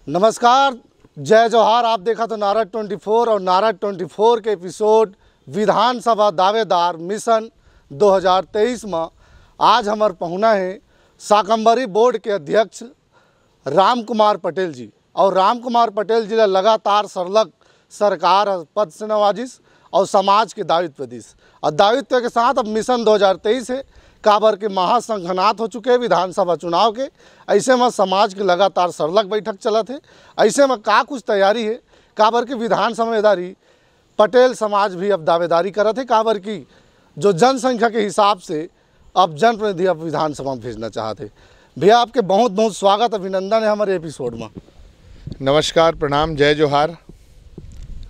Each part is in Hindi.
नमस्कार, जय जोहार। आप देखा तो नारद 24 और नारद 24 के एपिसोड विधानसभा दावेदार मिशन 2023 में आज हमार पहुना है शाकंभरी बोर्ड के अध्यक्ष राम कुमार पटेल जी। और राम कुमार पटेल जी लगातार सरलग सरकार पद से नवाजिश और समाज के दायित्व दिस और दायित्व के साथ अब मिशन 2023 है काबर के महासंघनात हो चुके हैं विधानसभा चुनाव के। ऐसे में समाज के लगातार सरलग बैठक चलत है। ऐसे में का कुछ तैयारी है काबर के विधानसभादारी पटेल समाज भी अब दावेदारी करत है काबर की जो जनसंख्या के हिसाब से अब जनप्रतिनिधि अब विधानसभा में भेजना चाहते। भैया आपके बहुत बहुत स्वागत अभिनंदन है हमारे एपिसोड में। नमस्कार, प्रणाम, जय जोहार।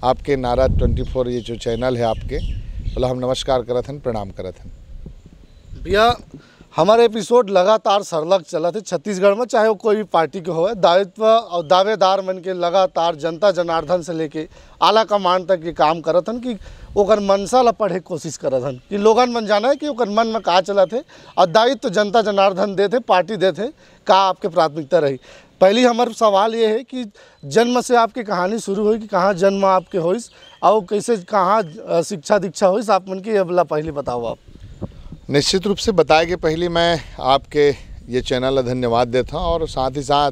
आपके नारद 24 ये जो चैनल है आपके बोला हम नमस्कार करत हन, प्रणाम करत हन। भैया हमारे एपिसोड लगातार सरलग चलत है छत्तीसगढ़ में, चाहे वो कोई भी पार्टी के हो। दायित्व और दावेदार मन के लगातार जनता जनार्दन से लेके आला कमान तक ये काम करत हन कि ओकर मनसा ला पढ़े कोशिश करत हन कि लोगन मन जाना है कि ओकर मन में का चलत है और दायित्व जनता जनार्दन देते, पार्टी देते, का आपके प्राथमिकता रही। पहली हमारा सवाल ये है कि जन्म से आपकी कहानी शुरू हुई कि कहाँ जन्म आपके होइस और कैसे कहाँ शिक्षा दीक्षा होइस, आप मन की अबला पहले बताओ। आप निश्चित रूप से बताए कि पहले मैं आपके ये चैनल धन्यवाद देता हूँ और साथ ही साथ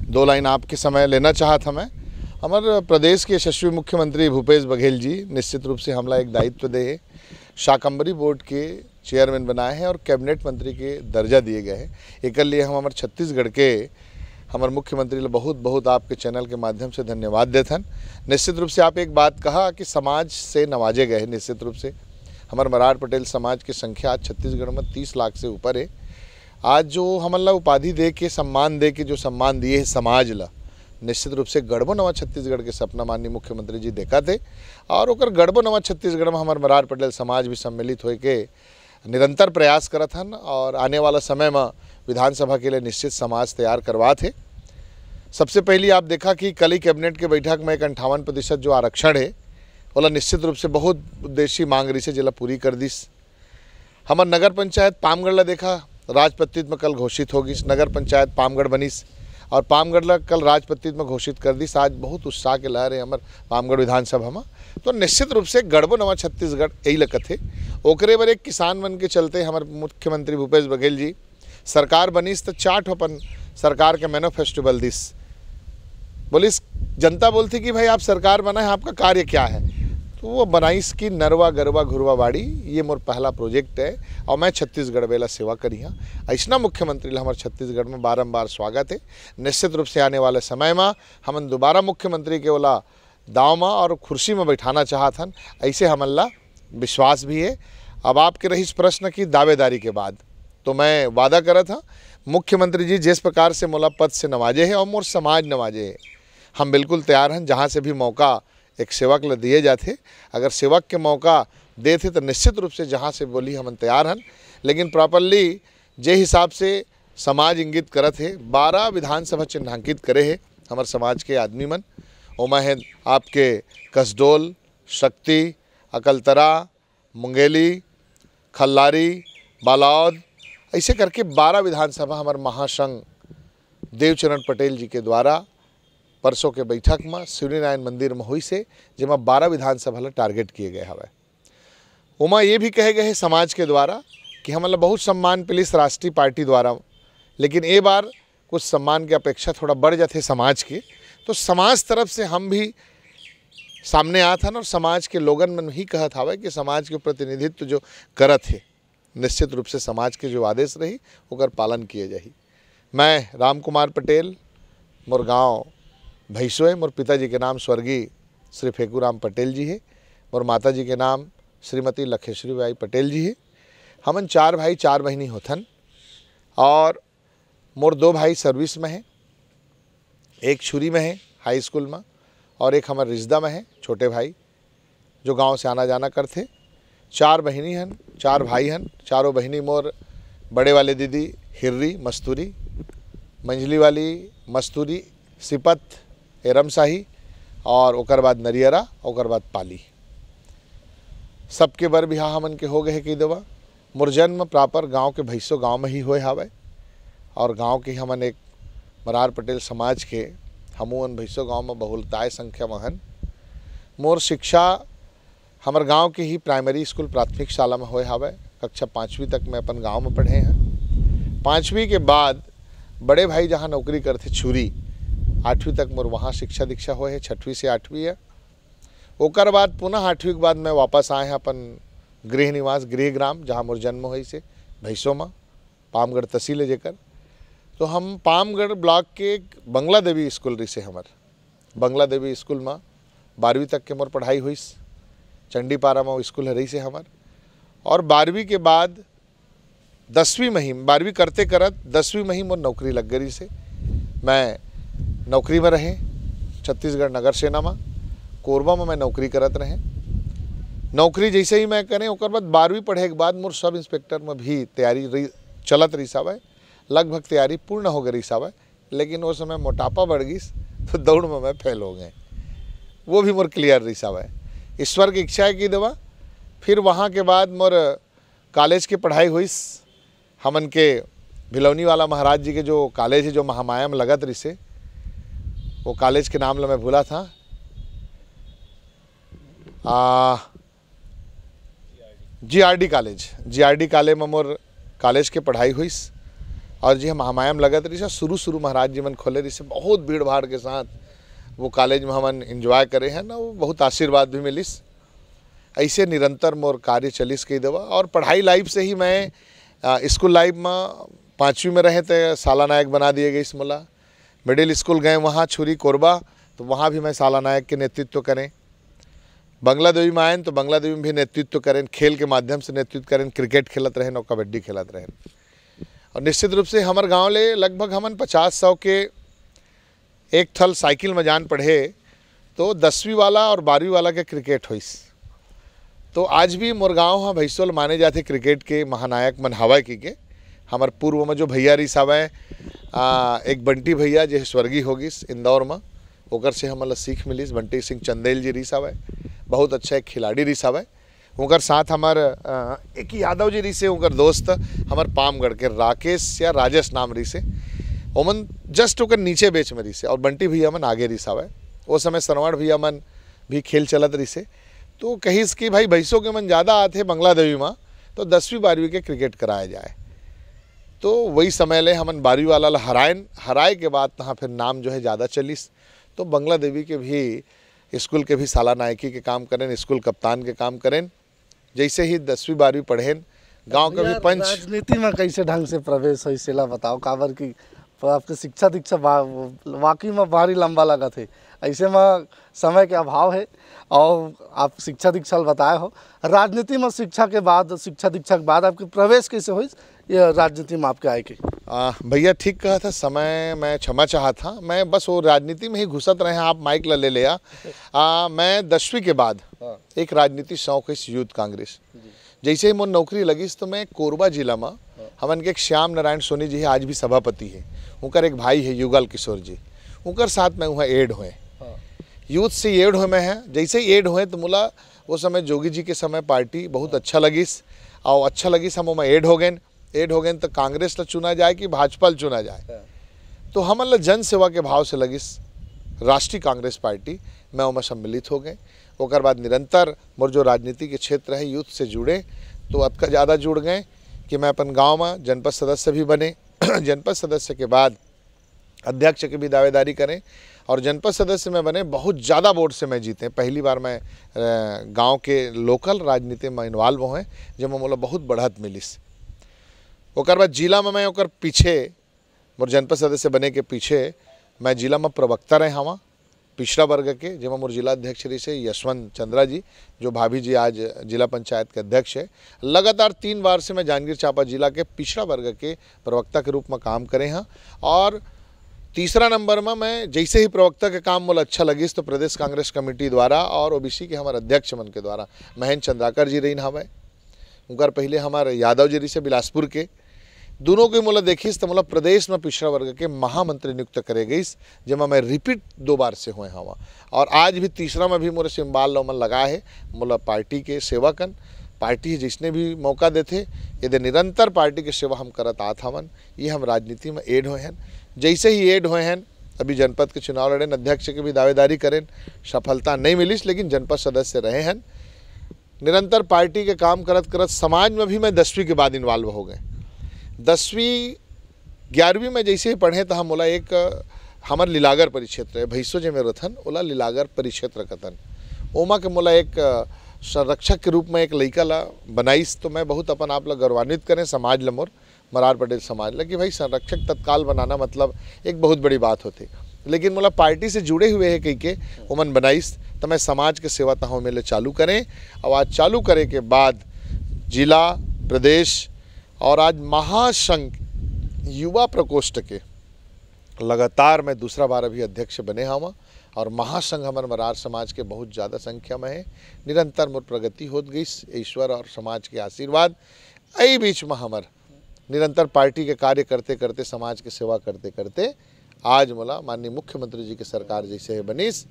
दो लाइन आपके समय लेना चाहा था। मैं हमारे प्रदेश के यशस्वी मुख्यमंत्री भूपेश बघेल जी निश्चित रूप से हमला एक दायित्व दे शाकंभरी बोर्ड के चेयरमैन बनाए हैं और कैबिनेट मंत्री के दर्जा दिए गए हैं। एक लिए हम हमारे छत्तीसगढ़ के हमारे मुख्यमंत्री ने बहुत बहुत आपके चैनल के माध्यम से धन्यवाद देते हैं। निश्चित रूप से आप एक बात कहा कि समाज से नवाजे गए हैं। निश्चित रूप से हमारे मराठ पटेल समाज की संख्या आज छत्तीसगढ़ में 30 लाख से ऊपर है। आज जो हमला उपाधि दे के सम्मान दे के जो सम्मान दिए है समाज ला, निश्चित रूप से गढ़बो नवा छत्तीसगढ़ के सपना माननीय मुख्यमंत्री जी देखा थे और ओकर गढ़बो नवा छत्तीसगढ़ में हमारे मराठ पटेल समाज भी सम्मिलित हो के निरंतर प्रयास करत हन और आने वाला समय में विधानसभा के लिए निश्चित समाज तैयार करवा थे। सबसे पहले आप देखा कि कल ही कैबिनेट के बैठक में 58% जो आरक्षण है बोला निश्चित रूप से बहुत उद्देश्य मांग रही से जिला पूरी कर दिस। हमार नगर पंचायत पामगढ़ ला देखा राजपत्रित में कल घोषित होगी। नगर पंचायत पामगढ़ बनिस और पामगढ़ ला कल राजपत्रित में घोषित कर दिस। आज बहुत उत्साह के लहर है हमार पामगढ़ विधानसभा में। तो निश्चित रूप से गढ़बो नवा छत्तीसगढ़ यही लगत है। ओकरे बर एक किसान मन के चलते हमारे मुख्यमंत्री भूपेश बघेल जी सरकार बनिस तो चार्ट अपन सरकार के मैनिफेस्टो बल दिस। बोलिस जनता बोलती कि भाई आप सरकार बनाए, आपका कार्य क्या है? तो वो बनाइस की नरवा गरवा घुरवा बाड़ी, ये मोर पहला प्रोजेक्ट है और मैं छत्तीसगढ़ वेला सेवा करी हाँ। ऐसा मुख्यमंत्री हमारे छत्तीसगढ़ में बारंबार स्वागत है। निश्चित रूप से आने वाले समय में हम दोबारा मुख्यमंत्री के वाला दाव में और कुर्सी में बैठाना चाहत हन, ऐसे हमला विश्वास भी है। अब आपके रही प्रश्न की दावेदारी के बाद तो मैं वादा करा था मुख्यमंत्री जी जिस प्रकार से मोला पद से नवाजे है और मोर समाज नवाजे है, हम बिल्कुल तैयार हैं। जहाँ से भी मौका एक सेवक ले दिए जाते, अगर सेवक के मौका देते तो निश्चित रूप से जहाँ से बोली हम तैयार हैं। लेकिन प्रॉपरली जे हिसाब से समाज इंगित करत है 12 विधानसभा चिन्हांकित करे है हमारे समाज के आदमी मन। ओमा है आपके कसडोल, शक्ति, अकलतरा, मुंगेली, खल्लारी, बालौद, ऐसे करके 12 विधानसभा हमारे महासंघ देवचरण पटेल जी के द्वारा परसों के बैठक में सूर्यनारायण मंदिर में हुई से जिसमें 12 विधानसभा ला टारगेट किए गए हवे। उमा ये भी कहे गए समाज के द्वारा कि हमला बहुत सम्मान पुलिस राष्ट्रीय पार्टी द्वारा, लेकिन ये बार कुछ सम्मान की अपेक्षा थोड़ा बढ़ जाते समाज की। तो समाज तरफ से हम भी सामने आत हन और समाज के लोगन मन ही कहत हवे कि समाज के प्रतिनिधित्व जो करत है निश्चित रूप से समाज के जो आदेश रही ओकर पालन किए जाही। मैं राम कुमार पटेल, मोर गाँव भैंसो है। मोर पिताजी के नाम स्वर्गीय श्री फेकूराम पटेल जी है। मोर माता जी के नाम श्रीमती लखेश्वरी बाई पटेल जी है। हमन 4 भाई 4 बहनी होथन और मोर 2 भाई सर्विस में है, एक छुरी में है हाई स्कूल में और एक हमारे रिश्दा में है छोटे भाई जो गांव से आना जाना करते। 4 बहनी हन, 4 भाई हन। चारों बहनी मोर बड़े वाले दीदी हिर्री मस्तूरी, मंझली वाली मस्तूरी सिपत एरमशाही और ओकर बाद नरियरा, ओकर बाद पाली। सबके बर बिहार हमन के हो गए कि देवा। मोर जन्म प्रॉपर गांव के भैंसो गांव में ही होए हावे और गांव के हमन एक मरार पटेल समाज के हमून भैसो गांव में बहुलताय संख्या में हन। मोर शिक्षा हमार गांव के ही प्राइमरी स्कूल प्राथमिक शाला में होए हवे। कक्षा 5वीं तक मैं अपन गांव में पढ़े हैं। 5वीं के बाद बड़े भाई जहां नौकरी करते छुरी, 8वीं तक मोर वहाँ शिक्षा दीक्षा होए है। 6वीं से 8वीं है। ओकर बाद पुनः 8वीं के बाद मैं वापस आए हैं अपन गृह निवास गृह ग्राम जहाँ मोर जन्म हुई से भैसो में, पामगढ़ तहसील है जेकर। तो हम पामगढ़ ब्लॉक के बंगला देवी स्कूल रही से हमार बंगला देवी स्कूल में 12वीं तक के मोर पढ़ाई हुई। चंडीपारा में वो स्कूल है रही से हमार। और 12वीं के बाद 10वीं में ही 12वीं करते करत 10वीं में ही मोर नौकरी लग गई से। मैं नौकरी में रहे छत्तीसगढ़ नगर सेना में, कोरबा में मैं नौकरी करत रहे। नौकरी जैसे ही मैं करें ओकर बाद 12वीं पढ़े के बाद मोर सब इंस्पेक्टर में भी तैयारी चलत रही सावे। लगभग तैयारी पूर्ण हो गई सावे, लेकिन उस समय मोटापा बढ़ गई तो दौड़ में मैं फेल हो गए। वो भी मोर क्लियर रही सावे। ईश्वर की इच्छा है कि दवा। फिर वहाँ के बाद मोर कॉलेज की पढ़ाई हुई हमन के भिलौनी वाला महाराज जी के जो कॉलेज है जो महामाया में लगत रही से, वो कॉलेज के नाम मैं भूला था। GRD कॉलेज में मोर कॉलेज के पढ़ाई हुई। और जी हम महामाया में लगत रही से शुरू महाराज जी मन खोले रही से, बहुत भीड़ भाड़ के साथ वो कॉलेज में हमन एंजॉय करे हैं ना, वो बहुत आशीर्वाद भी मिलिस। ऐसे निरंतर मोर कार्य चलिस कही देवा। और पढ़ाई लाइफ से ही मैं स्कूल लाइफ में 5वीं में रहे थे साला नायक बना दिए गई मोला। मिडिल स्कूल गए वहाँ छुरी कोरबा, तो वहाँ भी मैं साला नायक के नेतृत्व करें। बंगला देवी में आए तो बंगला देवी में भी नेतृत्व करें, खेल के माध्यम से नेतृत्व करें, क्रिकेट खेलत रहें और कबड्डी खेलत रहें। और निश्चित रूप से हमारे गांव ले लगभग हमन 50-100 के एक थल साइकिल में जान पढ़े तो 10वीं वाला और 12वीं वाला के क्रिकेट हुई। तो आज भी मोर गाँव हाँ भैसोल माने जाते क्रिकेट के महानायक मन हवाए की के। हमार पूर्व में जो भैया रही सावे एक बंटी भैया जो स्वर्गीय होगी इंदौर में, ओकर से हमला सीख मिली। बंटी सिंह चंदेल जी रही सावे, बहुत अच्छा एक खिलाड़ी रही सावे। उनकर साथ हमार एक यादव जी रही से, उनकर दोस्त हमार पामगढ़ के राकेश या राजेश नाम रही से, ओमन जस्ट ओकर नीचे बेच में रही से। और बंटी भैया मन आगे रही सावे। उस समय सरवण भैया मन भी खेल चलत रही से। तो कहीं कि भाई भैंसों के मन ज़्यादा आते बंगला देवी में, तो 10वीं 12वीं के क्रिकेट कराया जाए। तो वही समय ले हमन 12वीं वाला हराए के बाद तहाँ फिर नाम जो है ज़्यादा चलिस। तो बंगला देवी के भी स्कूल के भी साला नायकी के काम करें, स्कूल कप्तान के काम करें। जैसे ही 10वीं 12वीं पढ़ेन गांव के भी पंच। राजनीति में कैसे ढंग से प्रवेश हो इसेला बताओ। काबर की आपके शिक्षा दीक्षा वाकई में भारी लंबा लगा थे, ऐसे में समय के अभाव है और आप शिक्षा दीक्षा बताए हो। राजनीति में शिक्षा दीक्षा के बाद आपके प्रवेश कैसे हुई ये राजनीति में आपके आए के? भैया ठीक कहा था, समय मैं क्षमा चाहा था। मैं बस वो राजनीति में ही घुसत रहे। आप माइक ले लिया। मैं 10वीं के बाद एक राजनीति शौक है यूथ कांग्रेस। जैसे ही मोर नौकरी लगी तो मैं कोरबा जिला में हमन के एक श्याम नारायण सोनी जी है, आज भी सभापति है। उनकर एक भाई है युगल किशोर जी, उनकर साथ में वहाँ एड हुए। यूथ से एड हुए मैं हैं। जैसे ही एड हुए तो मुला वो समय जोगी जी के समय पार्टी बहुत अच्छा लगिस और अच्छा लगिस हम वहाँ एड हो गए तो कांग्रेस ला चुना जाए कि भाजपा चुना जाए। तो हमन जन सेवा के भाव से लगिस राष्ट्रीय कांग्रेस पार्टी में वहाँ सम्मिलित हो गए। ओकर बाद निरंतर मोर जो राजनीति के क्षेत्र है यूथ से जुड़े तो अतका ज़्यादा जुड़ गए कि मैं अपन गांव में जनपद सदस्य भी बने। जनपद सदस्य के बाद अध्यक्ष की भी दावेदारी करें और जनपद सदस्य में बने। बहुत ज़्यादा वोट से मैं जीते। पहली बार मैं गांव के लोकल राजनीति में इन्वॉल्व हुए जब मोला बहुत बढ़त मिलिस। ओकर बाद जिला में मैं ओकर पीछे मोर जनपद सदस्य बने के पीछे मैं जिला में प्रवक्ता रहे हवा पिछड़ा वर्ग के, जिसमें मोर जिला अध्यक्ष रही से यशवंत चंद्रा जी, जो भाभी जी आज जिला पंचायत के अध्यक्ष है। लगातार 3 बार से मैं जांजगीर चांपा जिला के पिछड़ा वर्ग के प्रवक्ता के रूप में काम करे हैं। और तीसरा नंबर में मैं जैसे ही प्रवक्ता के काम मोला अच्छा लगिस तो प्रदेश कांग्रेस कमेटी द्वारा और ओबीसी के हमारे अध्यक्ष मन के द्वारा महेंद्र चंद्राकर जी रही हमें, उनकर पहले हमारे यादव जी रही से बिलासपुर के, दोनों के मोला देखिस तो मोला प्रदेश में पिछड़ा वर्ग के महामंत्री नियुक्त करे गई, जिसमें मैं रिपीट 2 बार से हुए हवा। और आज भी तीसरा में भी मोरे सिम्बाल लोमन लगा है। मोला पार्टी के सेवाकन पार्टी जिसने भी मौका देते यदि निरंतर पार्टी की सेवा हम करत आत हवन। ये हम राजनीति में एड हुए हैं। जैसे ही एड हुए हैं अभी जनपद के चुनाव लड़े, अध्यक्ष की भी दावेदारी करें, सफलता नहीं मिली, लेकिन जनपद सदस्य रहे हैं। निरंतर पार्टी के काम करत करत समाज में भी मैं 10वीं के बाद इन्वॉल्व हो गए। 10वीं 11वीं में जैसे ही पढ़े तो हम बोला एक हमार लीलागर परिक्षेत्र है, भैंसो जे में रथन ओला लीलागर परिक्षेत्र कथन, ओमा के मोला एक संरक्षक के रूप में एक लड़का ला बनाईस। तो मैं बहुत अपन आप ला गौरवान्वित करें समाज लमोर मरार पटेल समाज ला कि भाई संरक्षक तत्काल बनाना मतलब एक बहुत बड़ी बात होती, लेकिन मोला पार्टी से जुड़े हुए है कई के ओमन बनाईस। तो मैं समाज के सेवा तहाँ में ले चालू करें, और आज चालू करे के बाद जिला प्रदेश और आज महासंघ युवा प्रकोष्ठ के लगातार मैं दूसरा बार अभी अध्यक्ष बने हवा, और महासंघ हमारे मरार समाज के बहुत ज़्यादा संख्या में है। निरंतर मोर प्रगति होत गई, ईश्वर और समाज के आशीर्वाद। यही बीच में हमार निरंतर पार्टी के कार्य करते करते, समाज की सेवा करते करते आज मोला माननीय मुख्यमंत्री जी के सरकार जैसे है बनीस,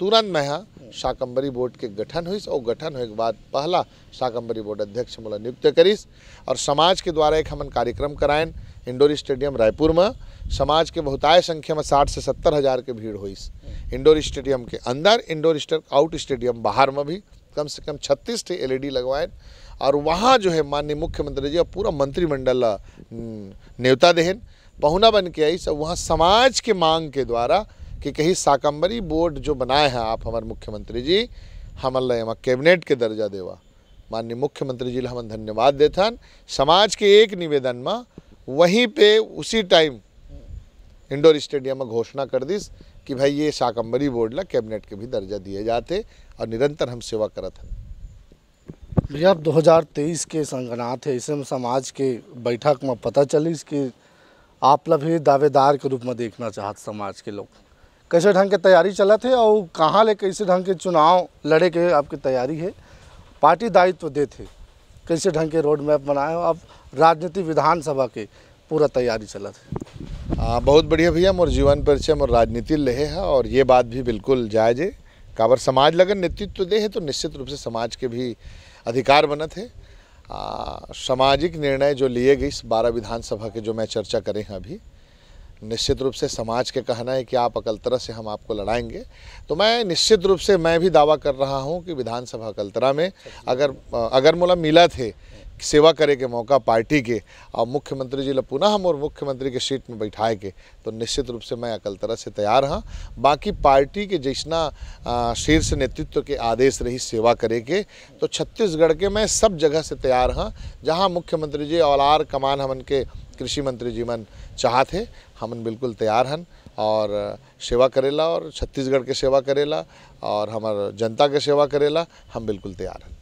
तुरंत मैं यहाँ शाकंबरी बोर्ड के गठन हुई, और गठन होने के बाद पहला शाकंबरी बोर्ड अध्यक्ष मोला नियुक्त करीस। और समाज के द्वारा एक हमन कार्यक्रम कराएन इंडोर स्टेडियम रायपुर में। समाज के बहुताय संख्या में 60 से 70 हज़ार के भीड़ हुई इंडोर स्टेडियम के अंदर, इंडोर आउट स्टेडियम बाहर में भी कम से कम 36 LED लगवाएं। और वहाँ जो है माननीय मुख्यमंत्री जी और पूरा मंत्रिमंडल न्योता देहन पहुना बन के आई। सब वहाँ समाज के मांग के द्वारा कि कहीं शाकंबरी बोर्ड जो बनाए हैं आप हमारे मुख्यमंत्री जी, हमारे कैबिनेट के दर्जा देवा, माननीय मुख्यमंत्री जी हम धन्यवाद देथन। समाज के एक निवेदन में वहीं पे उसी टाइम इंडोर स्टेडियम में घोषणा कर दिस कि भाई ये शाकंबरी बोर्ड ला कैबिनेट के भी दर्जा दिए जाते, और निरंतर हम सेवा करत हैं। भैया 2023 के संगनाथ है, इसे में समाज के बैठक में पता चली कि आप लोग भी दावेदार के रूप में देखना चाहत समाज के लोग, कैसे ढंग के तैयारी चला थे और कहाँ ले कैसे ढंग के चुनाव लड़े के आपकी तैयारी है, पार्टी दायित्व दे थे, कैसे ढंग के रोड मैप बनाए हो, अब राजनीति विधानसभा के पूरा तैयारी चला थे। बहुत बढ़िया भैया, मोर जीवन परिचय मोर राजनीति रहे है, और ये बात भी बिल्कुल जायज़ है। काबर समाज लगन नेतृत्व दे है तो निश्चित रूप से समाज के भी अधिकार बनत है। सामाजिक निर्णय जो लिए गए 12 विधानसभा के जो मैं चर्चा करे हैं अभी, निश्चित रूप से समाज के कहना है कि आप अकलतरा से हम आपको लड़ाएंगे। तो मैं निश्चित रूप से मैं भी दावा कर रहा हूं कि विधानसभा अकलतरा में अगर मोला मिला थे सेवा करे के मौका पार्टी के, और मुख्यमंत्री जी पुनः हम और मुख्यमंत्री के सीट में बैठाए के, तो निश्चित रूप से मैं अकलतरा से तैयार हाँ। बाकी पार्टी के जैसना शीर्ष नेतृत्व के आदेश रही सेवा करे के, तो छत्तीसगढ़ के मैं सब जगह से तैयार हाँ। जहाँ मुख्यमंत्री जी और आर कमान हमन के कृषि मंत्री जी मन चाहत है, हमन बिल्कुल तैयार हन और सेवा करेला, और छत्तीसगढ़ के सेवा करेला और हमार जनता के सेवा करेला हम बिल्कुल तैयार हैं।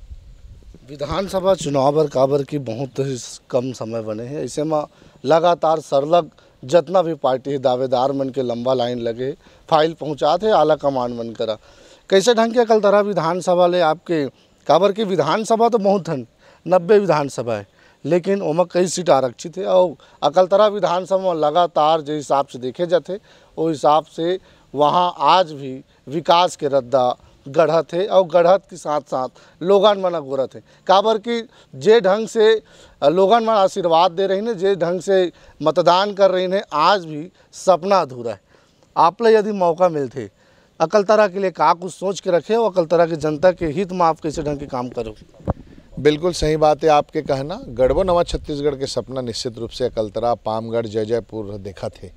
विधानसभा चुनाव बर काबर की बहुत ही कम समय बने हैं, ऐसे में लगातार सरलग जितना भी पार्टी दावेदार मन के लंबा लाइन लगे, फाइल पहुँचा थे आला कमान मन करा, कैसे ढंग के अकलतरा विधानसभा ले आपके काबर की विधानसभा तो बहुत हन 90 विधानसभा है, लेकिन ओमा कई सीट आरक्षित है, और अकलतरा विधानसभा में लगातार जो हिसाब से देखे जाते वो हिसाब से वहाँ आज भी विकास के रद्दा गढ़त है, और गढ़त के साथ साथ लोगन मन गोरत है। काबर की जे ढंग से लोगन मन आशीर्वाद दे रही ने, जे ढंग से मतदान कर रही ने, आज भी सपना अधूरा है। आप ले यदि मौका मिलते अकलतरा के लिए का कुछ सोच के रखे हो, अकलतरा की जनता के हित में आप कैसे ढंग के काम करो? बिल्कुल सही बात है आपके कहना। गढ़बो नवा छत्तीसगढ़ के सपना निश्चित रूप से अकलतरा, पामगढ़, जयजयपुर देखा थे।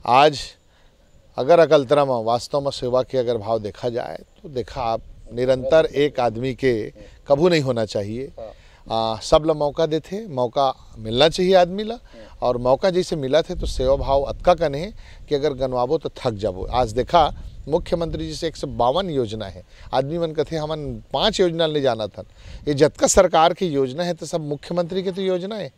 आज अगर अकलतरा में वास्तव में सेवा के अगर भाव देखा जाए तो देखा आप निरंतर एक आदमी के कभू नहीं होना चाहिए। सब लोग मौका देते, मौका मिलना चाहिए आदमी ला, और मौका जैसे मिला थे तो सेवा भाव अतका का नहीं कि अगर गनवाबो तो थक जाबो। आज देखा मुख्यमंत्री जी से 152 योजना है, आदमी मन कहते हमन 5 योजना ले जाना था। ये जतका सरकार की योजना है तो सब मुख्यमंत्री के तो योजना है।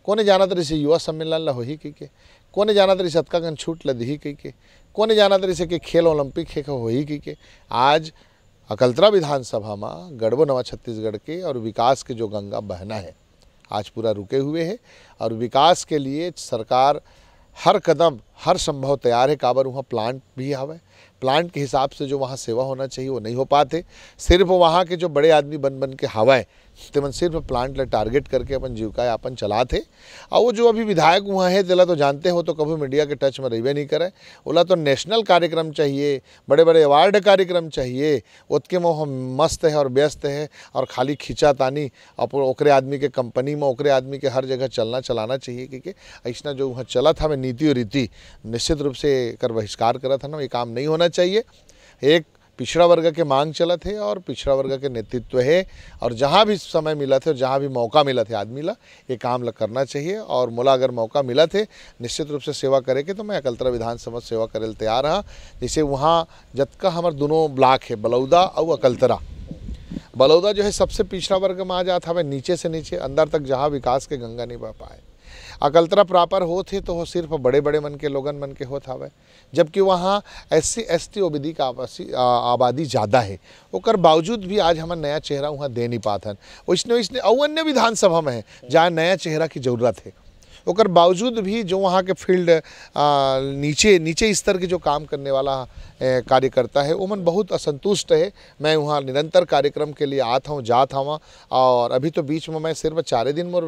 कोने जाना तरी से युवा सम्मेलन ला होही कही के, कोने जाना तरी से अतका गन छूट ला दी कही के, कोने जाना तरी से कि खेल ओलंपिक है होही कही के। आज अकलतरा विधानसभा में गढ़बो नवा छत्तीसगढ़ के और विकास के जो गंगा बहना है आज पूरा रुके हुए है, और विकास के लिए सरकार हर कदम हर संभव तैयार है। काबर वहाँ प्लांट भी आवे, प्लांट के हिसाब से जो वहाँ सेवा होना चाहिए वो नहीं हो पाते। सिर्फ वहाँ के जो बड़े आदमी बन के हवाए तेमन सिर्फ प्लांट ला टारगेट करके अपन जीविका यापन चलाते। और वो जो अभी विधायक वहाँ है तेला तो जानते हो, तो कभी मीडिया के टच में रहबे नहीं करे। ओला तो नेशनल कार्यक्रम चाहिए, बड़े बड़े अवार्ड कार्यक्रम चाहिए, उसके में वो मस्त है और व्यस्त है और खाली खींचातानी ओकरे आदमी के कंपनी में ओकरे आदमी के हर जगह चलाना चाहिए। क्योंकि ऐसा जो वहाँ चला था नीति और रीति निश्चित रूप से कर बहिष्कार करा था ना, ये काम नहीं होना चाहिए। एक पिछड़ा वर्ग के मांग चला थे और पिछड़ा वर्ग के नेतृत्व है, और जहाँ भी समय मिला थे और जहाँ भी मौका मिला थे आदमी ला ये काम करना चाहिए। और मोला अगर मौका मिला थे निश्चित रूप से सेवा करे के, तो मैं अकलतरा विधानसभा सेवा करे तैयार हाँ। जैसे वहाँ जतका हमारे दोनों ब्लॉक है बलौदा और अकलतरा, बलौदा जो है सबसे पिछड़ा वर्ग में आ जाता है, नीचे से नीचे अंदर तक जहाँ विकास के गंगा नहीं बह पाए। अकलतरा प्रॉपर होते तो वो सिर्फ बड़े बड़े मन के लोगन मन के होत हवे, जबकि वहाँ SC ST OBD का आबादी ज़्यादा है। ओकर बावजूद भी आज हमारा नया चेहरा वहाँ दे नहीं पाथन। वैसने और अन्य विधानसभा में है जहाँ नया चेहरा की ज़रूरत है, ओकर बावजूद भी जो वहाँ के फील्ड नीचे स्तर के जो काम करने वाला कार्यकर्ता है वो मन बहुत असंतुष्ट है। मैं वहाँ निरंतर कार्यक्रम के लिए आता हूँ जाता हूँ, और अभी तो बीच में मैं सिर्फ 4 दिन में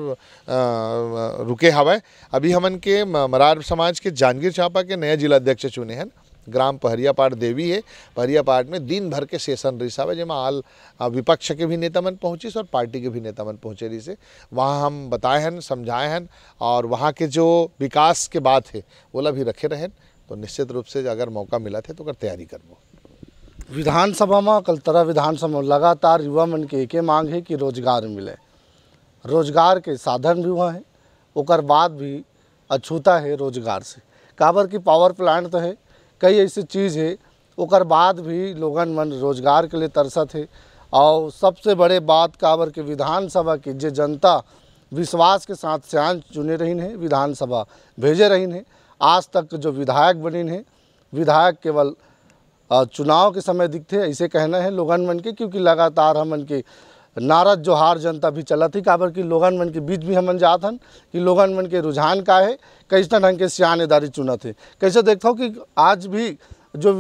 रुके हवा। अभी हमन के मरार समाज के जांजगीर चांपा के नया जिला अध्यक्ष चुने हैं। ग्राम पहरियापाट देवी है, पहरियापाट में दिन भर के सेशन रही साहब, जिसमें आल विपक्ष के भी नेता मन पहुँचिस और पार्टी के भी नेता मन पहुँचे रही से। वहाँ हम बताए हैं, समझाए हैं, और वहाँ के जो विकास के बात है वो भी रखे रहें। तो निश्चित रूप से अगर मौका मिला थे तो कर तैयारी करबो। विधानसभा में अकलतरा विधानसभा में लगातार युवा मन के एक मांग है कि रोजगार मिले, रोजगार के साधन भी वहाँ है, ओकर बाद भी अछूता है रोजगार से। काबर की पावर प्लांट तो है, कई ऐसी चीज़ है, ओकर बाद भी लोगन मन रोजगार के लिए तरसत है। और सबसे बड़े बात काबर के विधानसभा की जो जनता विश्वास के साथ सियान चुने रही है, विधानसभा भेजे रही है। आज तक जो विधायक बनी है, विधायक केवल चुनाव के समय दिखते, ऐसे कहना है लोगन मन के, क्योंकि लगातार हमन के नारद जोहार जनता भी चला थी। काबर की लोगन मन के बीच भी हमन जात हन कि लोगन मन के रुझान का है, कैसे ढंग के सियानेदारी चुनत है। कैसे देखता हूँ कि आज भी जो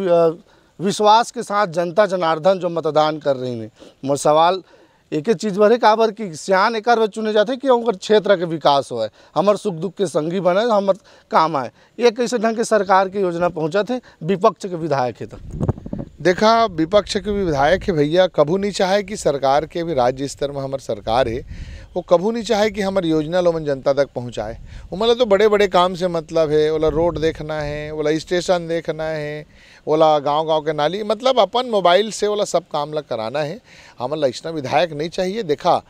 विश्वास के साथ जनता जनार्दन जो मतदान कर रही है, मोर सवाल एक चीज़ पर है काबर की सियान एक चुने जाते कि उनकर क्षेत्र के विकास हो, हमार सुख दुख के संगी बने, हमार काम आए। ये कैसे ढंग के सरकार की योजना पहुँचा थे, विपक्ष के विधायक है। तो देखा विपक्ष के विधायक है भैया, कभू नहीं चाहे कि सरकार के भी राज्य स्तर में हमार सरकार है वो कभू नहीं चाहे कि हमारी योजना लोगन जनता तक पहुंचाए। वो मतलब तो बड़े बड़े काम से मतलब है, ओला रोड देखना है, ओला स्टेशन देखना है, ओला गांव के नाली, मतलब अपन मोबाइल से ओला सब काम ला कराना है। हमारा ऐसा विधायक नहीं चाहिए। देखा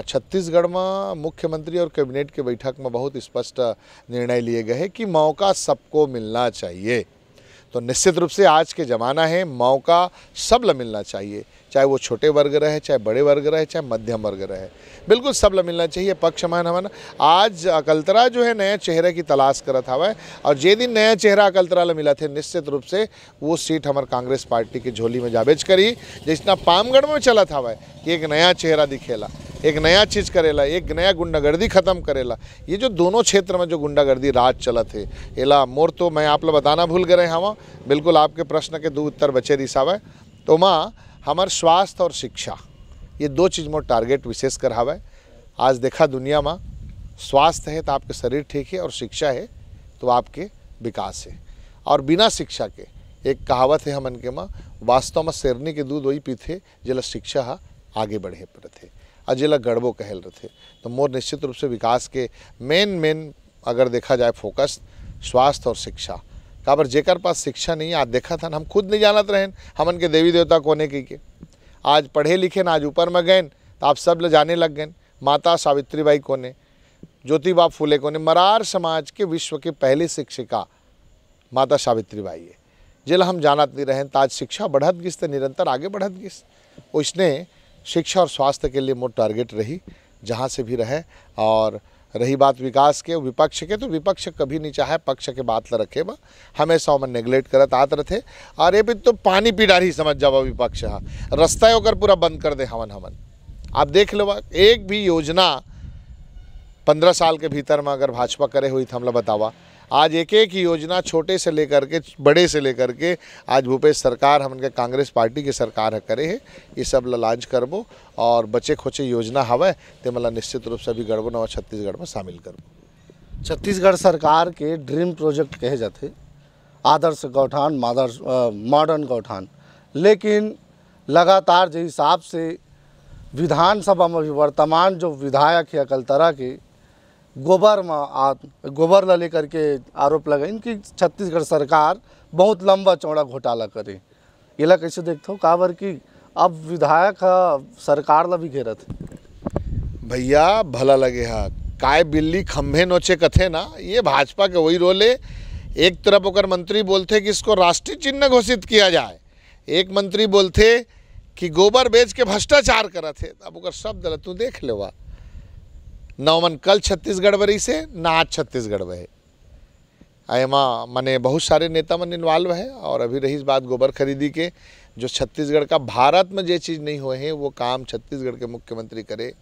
छत्तीसगढ़ में मुख्यमंत्री और कैबिनेट के बैठक में बहुत स्पष्ट निर्णय लिए गए कि मौका सबको मिलना चाहिए। तो निश्चित रूप से आज के ज़माना है, मौका सब ला मिलना चाहिए, चाहे वो छोटे वर्ग रहे, चाहे बड़े वर्ग रहे, चाहे मध्यम वर्ग रहे, बिल्कुल सब ला मिलना चाहिए। पक्ष मान हमारा आज अकलतरा जो है नए चेहरे की तलाश करत हवा, और जे दिन नया चेहरा अकलतरा ला मिला थे निश्चित रूप से वो सीट हमारे कांग्रेस पार्टी की झोली में जाबेज करी। जिसना पामगढ़ में चला था वह कि एक नया चेहरा दिखेला, एक नया चीज़ करेला, एक नया गुंडागर्दी ख़त्म करेला। ये जो दोनों क्षेत्र में जो गुंडागर्दी राज चला थे एला मोर, तो मैं आप लोग बताना भूल गए हवा, बिल्कुल आपके प्रश्न के 2 उत्तर बचे रिसावे। तो माँ हमारे स्वास्थ्य और शिक्षा ये 2 चीज़ में टारगेट विशेष कर हवा। आज देखा दुनिया में स्वास्थ्य है तो आपके शरीर ठीक है, और शिक्षा है तो आपके विकास है। और बिना शिक्षा के एक कहावत है हमन के माँ, वास्तव में शेरनी के दूध वही पीते जिला शिक्षा आगे बढ़े पड़ते और जिला गड़बो कहल रहे। तो मोर निश्चित रूप से विकास के मेन अगर देखा जाए फोकस स्वास्थ्य और शिक्षा। काबर जेकर पास शिक्षा नहीं, आज देखा था हम खुद नहीं जानत रहें हमन के देवी देवता कोने के आज पढ़े लिखे ना, आज ऊपर में गए तो आप सब ले जाने लग गए। माता सावित्रीबाई कोने, ज्योतिबा फूले कोने, मरार समाज के विश्व की पहली शिक्षिका माता सावित्रीबाई है, जिला हम जानत नहीं रहें। तो आज शिक्षा बढ़त गिस, निरंतर आगे बढ़त गिस। उसने शिक्षा और स्वास्थ्य के लिए मोर टारगेट रही जहाँ से भी रहे। और रही बात विकास के विपक्ष के, तो विपक्ष कभी नहीं चाहे पक्ष के बात ला रखे बा, हमेशा मन नेग्लेक्ट करत आत रहे। अरे भी तो पानी पी डारी समझ जावा विपक्ष, रास्ता होकर पूरा बंद कर दे हमन। आप देख लो एक भी योजना 15 साल के भीतर में अगर भाजपा करे हुई तो हमला बतावा। आज एक एक योजना छोटे से लेकर के बड़े से लेकर के आज भूपेश सरकार हमन के कांग्रेस पार्टी के सरकार है करे है, ये सब ला लॉन्च करबो और बचे खोचे योजना हवय ते मला निश्चित रूप से अभी गढ़बो नवा छत्तीसगढ़ में शामिल करबो। छत्तीसगढ़ सरकार के ड्रीम प्रोजेक्ट कहे जाते आदर्श गौठान मॉडर्न गौठान, लेकिन लगातार जिस हिसाब से विधानसभा में भी वर्तमान जो विधायक है अकलतरा के गोबर ला लेकर के आरोप लगाइन कि छत्तीसगढ़ सरकार बहुत लंबा चौड़ा घोटाला करे। ये कैसे देखते हो काबर कि अब विधायक सरकार ला भी घेरत भैया भला लगे हा काय बिल्ली खंभे नोचे कथे ना, ये भाजपा के वही रोल है। एक तरफ होकर मंत्री बोलते कि इसको राष्ट्रीय चिन्ह घोषित किया जाए, एक मंत्री बोलते कि गोबर बेच के भ्रष्टाचार करा थे। अब ओकर शब्द ला तू देख लेवा, नौमन कल छत्तीसगढ़ बरी से ना आज छत्तीसगढ़ में एमा मने बहुत सारे नेता मन इन्वॉल्व है। और अभी रही बात गोबर खरीदी के, जो छत्तीसगढ़ का भारत में जो चीज़ नहीं हुए हैं वो काम छत्तीसगढ़ के मुख्यमंत्री करे।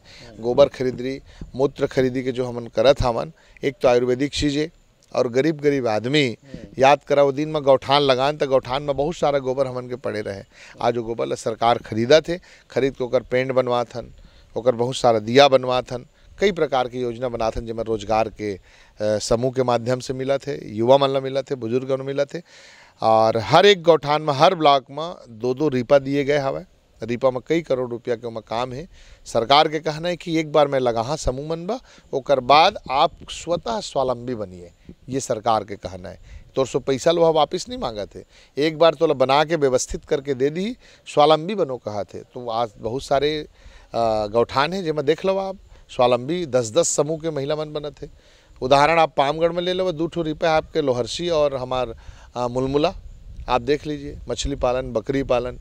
गोबर खरीदी मूत्र खरीदी के जो हमन करत हमन, एक तो आयुर्वेदिक चीज़ें और गरीब आदमी याद करा वो दिन में गौठान लगान तो गौठान में बहुत सारा गोबर हमन के पड़े रहे। आज वो गोबर ला सरकार खरीदा थे, खरीद के ओकर पेंट बनवाथन, ओकर बहुत सारा दिया बनवाथन, कई प्रकार की योजना बनाथन जिसमें रोजगार के समूह के माध्यम से मिला थे, युवा मन ला मिला थे, बुजुर्ग मन मिला थे। और हर एक गौठान में हर ब्लॉक में 2-2 रीपा दिए गए हवा। रीपा में कई करोड़ रुपया के में काम है। सरकार के कहना है कि एक बार मैं लगा हाँ समूह मन बा, ओकर बाद आप स्वतः स्वावलंबी बनिए, ये सरकार के कहना है। तो सो पैसा लो वापस नहीं मांगा थे, एक बार तो बना के व्यवस्थित करके दे दी, स्वावलंबी बनो कहा थे। तो आज बहुत सारे गौठान है जिसमें देख लो आप स्वावलंबी 10-10 समूह के महिला मन बने थे। उदाहरण आप पामगढ़ में ले लो, 2 रुपये आपके लोहरसी और हमार मुलमुला आप देख लीजिए, मछली पालन, बकरी पालन।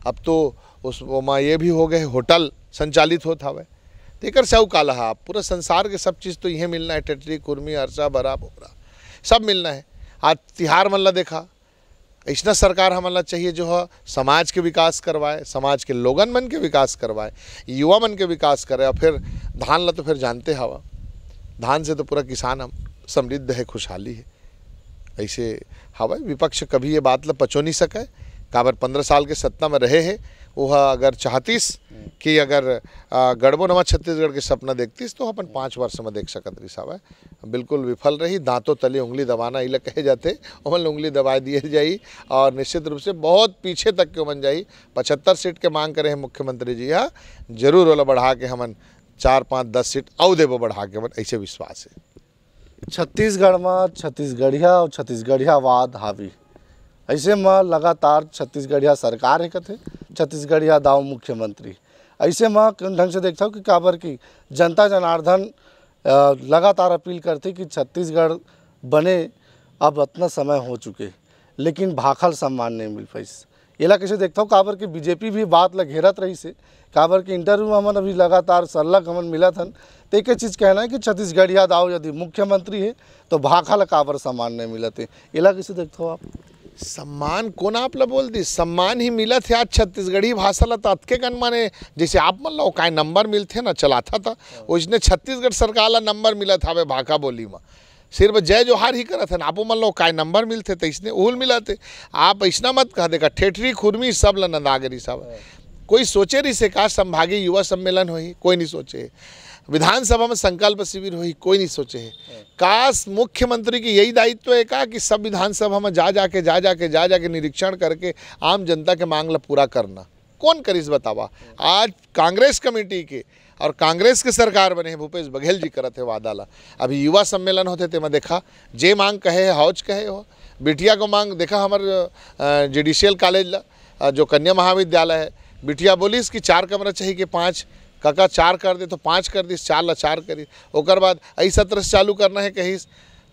अब तो उस में ये भी हो गए होटल संचालित होता हवे। तो एक सौ काला है, आप पूरा संसार के सब चीज़ तो यह मिलना है, टेटरी कुर्मी अरसा बरा बोरा सब मिलना है। आज तिहार मन ला देखा, ऐसा सरकार हमला चाहिए जो है समाज के विकास करवाए, समाज के लोगन मन के विकास करवाए, युवा मन के विकास करे। और फिर धान ला तो फिर जानते हवा, धान से तो पूरा किसान हम समृद्ध है, खुशहाली है। ऐसे हवा विपक्ष कभी ये बात ला पचो नहीं सके, काबर 15 साल के सत्ता में रहे हैं। वह अगर चाहतीस कि अगर गढ़बो नवा छत्तीसगढ़ के सपना देखतीस तो अपन 5 वर्ष में देख सकत रही साहब, बिल्कुल विफल रही। दांतों तले उंगली दबाना इला कहे जाते, उमन उंगली दबा दिए जाई और निश्चित रूप से बहुत पीछे तक के बन जाई। 75 सीट के मांग करे हैं मुख्यमंत्री जी, हाँ जरूर वाला बढ़ा के हमन 4-5-10 सीट और देवो बढ़ा के मन, ऐसे विश्वास है। छत्तीसगढ़ में छत्तीसगढ़िया और छत्तीसगढ़ियावाद हावी, ऐसे में लगातार छत्तीसगढ़िया सरकार है कथे, छत्तीसगढ़िया दाव मुख्यमंत्री। ऐसे में कौन ढंग से देखता हूँ कि काबर की जनता जनार्दन लगातार अपील करते कि छत्तीसगढ़ बने अब इतना समय हो चुके, लेकिन भाखल सम्मान नहीं मिल पाई। ये कैसे देखता हूँ काबर की बीजेपी भी बात ला घेरत रही से, काबर की इंटरव्यू हमन अभी लगातार सल्लक हमन मिला थन। तो एक चीज़ कहना है कि छत्तीसगढ़िया दाव यदि मुख्यमंत्री है तो भाखल काबर सम्मान नहीं मिलते, ये कैसे देखते हो आप? सम्मान कौन आप ला बोल दी, सम्मान ही मिला थे। आज छत्तीसगढ़ी भाषा ला तत्के कन माने जैसे आप मन ला काय नंबर मिलते ना चलाता था, उसने छत्तीसगढ़ सरकार ला नंबर मिला था वे भाखा बोली में, सिर्फ जय जोहार ही करत है। आपो मन लो काय नंबर मिलते तो इसने उल मिलाते। आप ऐसा मत कह देगा ठेठरी खुरमी सब ला नंदागरी सब, कोई सोचे रही से का संभागीय युवा सम्मेलन होई, कोई नहीं सोचे। विधानसभा में संकल्प शिविर हुई, कोई नहीं सोचे है। काश मुख्यमंत्री की यही दायित्व है का कि सब विधानसभा में जा जाके निरीक्षण करके आम जनता के मांग ला पूरा करना, कौन करिस बतावा। आज कांग्रेस कमेटी के और कांग्रेस के सरकार बने हैं, भूपेश बघेल जी करते वादा ला। अभी युवा सम्मेलन होते थे, मैं देखा जे मांग कहे हौज कहे हो, बिटिया को मांग देखा हमारे जुडिशियल कॉलेज ला जो कन्या महाविद्यालय है, बिटिया बोलीस कि 4 कमरा चाहिए कि 5, काका 4 कर दे तो 5 कर दी, 4 ला 4 करी। ओकर बाद ऐ सत्र से चालू करना है कहीं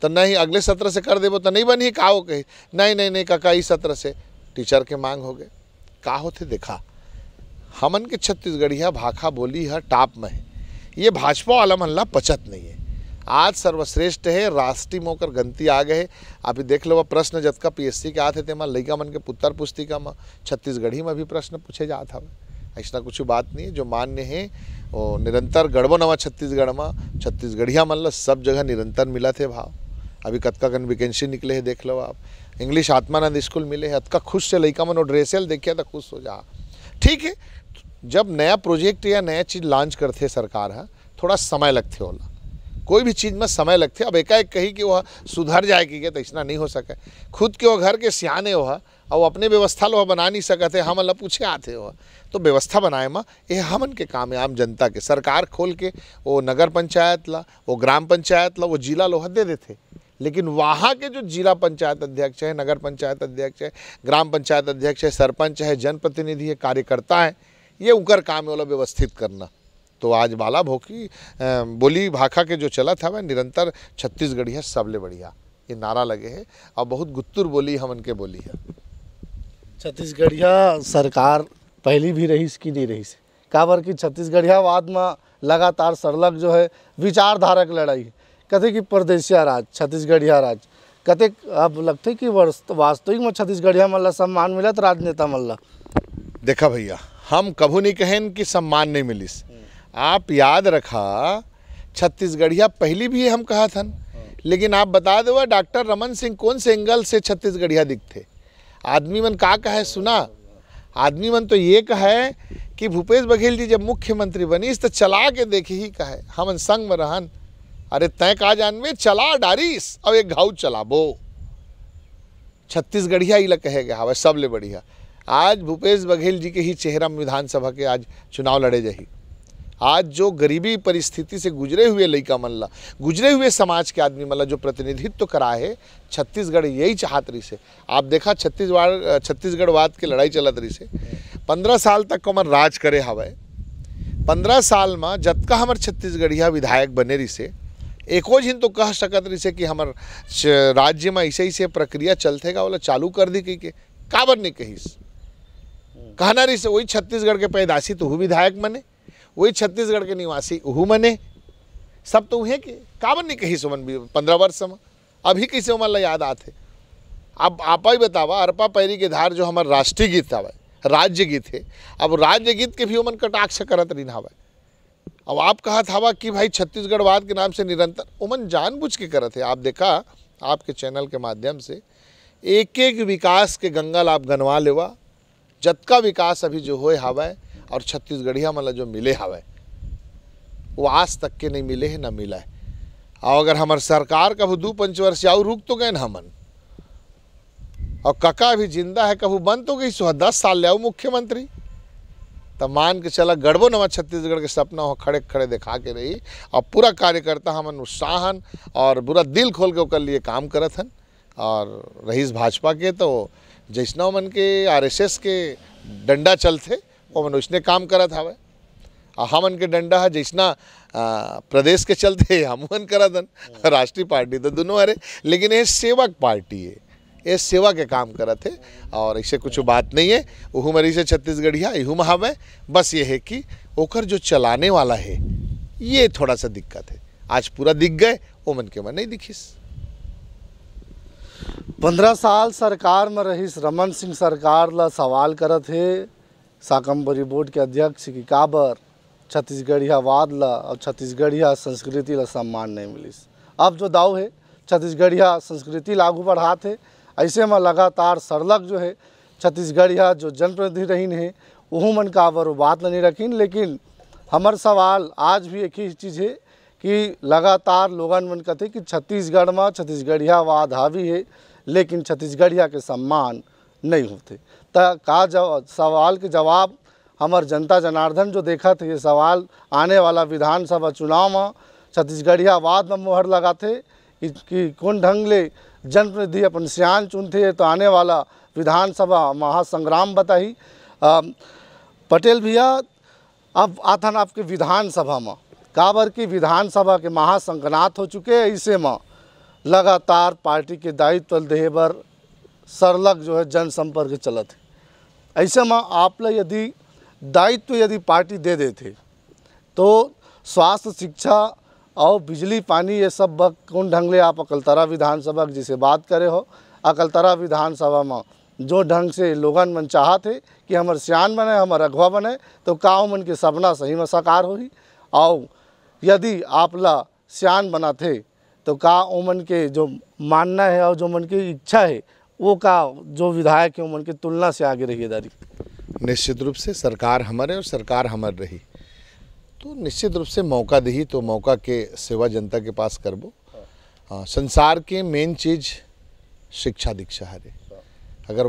तो नहीं, अगले सत्र से कर देबो तो नहीं बनी का हो कही नहीं काका इस सत्र से टीचर के मांग हो गए का होते। देखा हमन के छत्तीसगढ़िया भाखा बोली है टॉप में है, ये भाजपा वाला मन ला पचत नहीं है। आज सर्वश्रेष्ठ है, राष्ट्रीय मोकर गंती आ गए। अभी देख लो प्रश्न जतका PSC के आते थे मैं लड़का मन के पुत्र पुस्तिका में छत्तीसगढ़ी में भी प्रश्न पूछे जाता है। ऐसा कुछ बात नहीं है, जो मान्य है वो निरंतर गढ़बो नवा छत्तीसगढ़ में छत्तीसगढ़िया मन ला सब जगह निरंतर मिला थे भाव। अभी कतका कन वैकेंसी निकले है देख लो आप। इंग्लिश आत्मानंद स्कूल मिले है, अतका खुश से लड़का मन ड्रेसेल देखिए तो खुश हो जा। ठीक है, जब नया प्रोजेक्ट या नया चीज़ लॉन्च करते सरकार है थोड़ा समय लगते होला, कोई भी चीज़ में समय लगते। अब एकाएक कही कि वह सुधर जाएगी तो ऐसा नहीं हो सके। खुद के वो घर के सियाने हो और अपने व्यवस्था लो बना नहीं सकते, हम ला पूछे आते हो तो व्यवस्था बनाए में ये हमन के काम है, आम जनता के। सरकार खोल के वो नगर पंचायत ला, वो ग्राम पंचायत ला, वो जिला लोहा दे देते, लेकिन वहाँ के जो जिला पंचायत अध्यक्ष है, नगर पंचायत अध्यक्ष है, ग्राम पंचायत अध्यक्ष है, सरपंच है, जनप्रतिनिधि है, कार्यकर्ता है, ये उनका काम है वाला व्यवस्थित करना। तो आज बाला भोकी बोली भाखा के जो चला था वह निरंतर छत्तीसगढ़िया सबले बढ़िया ये नारा लगे है और बहुत गुत्तुर बोली हमन के बोली है। छत्तीसगढ़िया सरकार पहली भी रही कि नहीं रही से काबर की छत्तीसगढ़ियावाद में लगातार सरलग जो है विचारधारा की लड़ाई कथे कि प्रदेशिया राज छत्तीसगढ़िया राज कते अब लगते कि वास्तविक में छत्तीसगढ़िया मल्ला सम्मान मिलत राजनेता मल्ला। देखा भैया, हम कभू नहीं कहें कि सम्मान नहीं मिलिस। आप याद रखा छत्तीसगढ़िया पहली भी हम कहा था, लेकिन आप बता दो डॉक्टर रमन सिंह कौन से एंगल से छत्तीसगढ़िया दिखते। आदमी मन का कहा है सुना, आदमी मन तो ये कहा है कि भूपेश बघेल जी जब मुख्यमंत्री बनीस तो चला के देखे ही कहा हम संग में रहन। अरे तय का जानवे चला डारिस अब एक घाव चलाबो। छत्तीसगढ़िया ही कहेगा हवा सबले बढ़िया। आज भूपेश बघेल जी के ही चेहरा में विधानसभा के आज चुनाव लड़े जाही। आज जो गरीबी परिस्थिति से गुजरे हुए लड़का मल्ला, गुजरे हुए समाज के आदमी मल्ला जो प्रतिनिधित्व तो करा है, छत्तीसगढ़ यही चाहत रही से। आप देखा छत्तीसगढ़वाद की लड़ाई चलत रही से 15 साल तक कमर राज करे हवे। 15 साल में जतका हमार छत्तीसगढ़िया विधायक बने रही से एको झिन तो कह सकत रही से कि हमार राज्य में ऐसे ऐसे प्रक्रिया चलतेगा वाला चालू कर दी कही के काबर नहीं कहीस। कहना रही से वही छत्तीसगढ़ के पैदाशी तो हु विधायक बने, वही छत्तीसगढ़ के निवासी उहू मने, सब तो उहे के काबर नहीं कही सुमन 15 वर्ष में अभी कैसे उमन याद आते। अब आप ही बतावा अरपा पैरी के धार जो हमार राष्ट्रीय गीत हवे, राज्य गीत है, अब राज्य गीत के भी उमन कटाक्ष करत रही हवे। अब आप कहा था कि भाई छत्तीसगढ़वाद के नाम से निरंतर उमन जानबूझ के करत है। आप देखा आपके चैनल के माध्यम से एक एक विकास के गंगा आप गनवा लेवा, जतका विकास अभी जो होए हवे और छत्तीसगढ़िया मतलब जो मिले हवे वो आज तक के नहीं मिले है, ना मिला है। और अगर हमार सरकार कभू 2-5 वर्ष आऊ रुक तो गए न हमन, और कका अभी जिंदा है कभू बन तो गई 10 साल ले आऊ मुख्यमंत्री, तब मान के चला गड़बो नवा छत्तीसगढ़ के सपना हो खड़े खड़े दिखा के रही। और पूरा कार्यकर्ता हमन उत्साहन और पूरा दिल खोल के ओकर लिए काम करत हन। और रहीस भाजपा के तो जैसना मन के RSS के डंडा चलते वो मन उसने काम करत हवे, और हमन के डंडा है जैसना प्रदेश के चलते हमन करत हन राष्ट्रीय पार्टी तो दोनों अरे, लेकिन ये सेवक पार्टी है, ये सेवा के काम करत है और ऐसे कुछ बात नहीं है। वहू मरी से छत्तीसगढ़िया इहू में हवे, बस ये है कि ओकर जो चलाने वाला है ये थोड़ा सा दिक्कत है। आज पूरा दिख गए वो मन के मन नहीं दिखिस। 15 साल सरकार में रहीस रमन सिंह सरकार ला सवाल करत है शाकम्भरी बोर्ड के अध्यक्ष की काबर छत्तीसगढ़ियावाद ला और छत्तीसगढ़िया संस्कृति ला सम्मान नहीं मिलिस। अब जो दाव है छत्तीसगढ़िया संस्कृति लागू बढ़ात है, ऐसे में लगातार सरलग जो है छत्तीसगढ़िया जो जनप्रतिनिधि रहीन है वहू मन काबर वो बात नहीं रखीन। लेकिन हमार सवाल आज भी एक ही चीज़ है कि लगातार लोगन मन कहते कि छत्तीसगढ़ में छत्तीसगढ़ियावाद हावी है लेकिन छत्तीसगढ़िया के सम्मान नहीं होते। का सवाल के जवाब हमार जनता जनार्दन जो देखा थे ये सवाल आने वाला विधानसभा चुनाव में छत्तीसगढ़ियावाद में मोहर लगाते कि कौन ढंग ले जनप्रतिनिधि अपन सियान चुनते तो आने वाला विधानसभा महासंग्राम बताही। पटेल भैया अब आथन आपके विधानसभा में काबर की विधानसभा के महासंगनाथ हो चुके हैं, ऐसे में लगातार पार्टी के दायित्व देहे बर सरलग जो है जनसंपर्क चलत है। ऐसे में आप लोग यदि दायित्व यदि पार्टी दे देते तो स्वास्थ्य शिक्षा और बिजली पानी ये सब कौन ढंग ले आप अकलतरा विधानसभा जिसे बात करे हो, अकलतरा विधानसभा में जो ढंग से लोगन मन चाहत है कि हमार सियान बने हमार अगवा बने तो काऊ मन के सपना सही में साकार होही। और यदि आप ला सियान बनाते तो का ओमन के जो मानना है और जो मन की इच्छा है वो का जो विधायक है ओमन के तुलना से आगे रही दारी। निश्चित रूप से सरकार हमारे और सरकार हमार रही तो निश्चित रूप से मौका दी तो मौका के सेवा जनता के पास करबो। हाँ, संसार के मेन चीज शिक्षा दीक्षा हरे अगर